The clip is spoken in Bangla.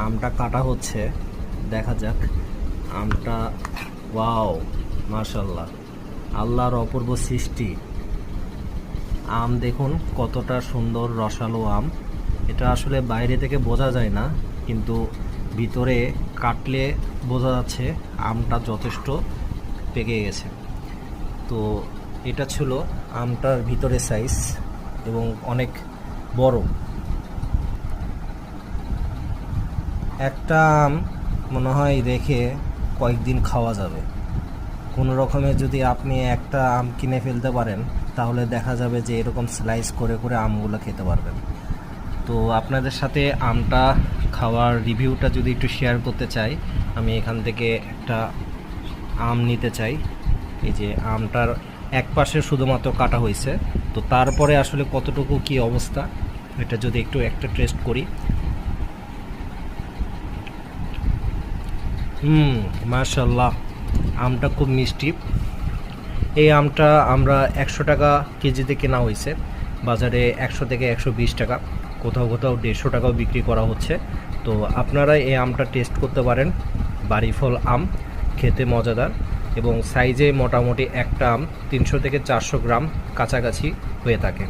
আমটা কাটা হচ্ছে, দেখা যাক আমটা। ওয়াও, মাশাল্লাহ, আল্লাহর অপূর্ব সৃষ্টি। আম দেখুন কতটা সুন্দর রসালো আম। এটা আসলে বাইরে থেকে বোঝা যায় না, কিন্তু ভিতরে কাটলে বোঝা যাচ্ছে আমটা যথেষ্ট পেকে গেছে। তো এটা ছিল আমটার ভিতরে সাইজ এবং অনেক বড়। একটা আম মনে হয় রেখে কয়েকদিন খাওয়া যাবে। কোনো রকমে যদি আপনি একটা আম কিনে ফেলতে পারেন, তাহলে দেখা যাবে যে এরকম স্লাইস করে করে আমগুলো খেতে পারবেন। তো আপনাদের সাথে আমটা খাওয়ার রিভিউটা যদি একটু শেয়ার করতে চাই, আমি এখান থেকে একটা আম নিতে চাই। এই যে আমটার এক পাশে শুধুমাত্র কাটা হয়েছে, তো তারপরে আসলে কতটুকু কি অবস্থা এটা যদি একটু একটা টেস্ট করি। মাশাল্লাহ, আমটা খুব মিষ্টি। এই আমটা আমরা 100 টাকা কেজিতে কেনা হয়েছে, বাজারে 100 থেকে 120 টাকা, কোথাও কোথাও 150 টাকাও বিক্রি করা হচ্ছে। তো আপনারা এই আমটা টেস্ট করতে পারেন। বাড়িফল আম, খেতে মজাদার এবং সাইজে মোটামুটি একটা আম 300 থেকে 400 গ্রাম কাছাকাছি হয়ে থাকে।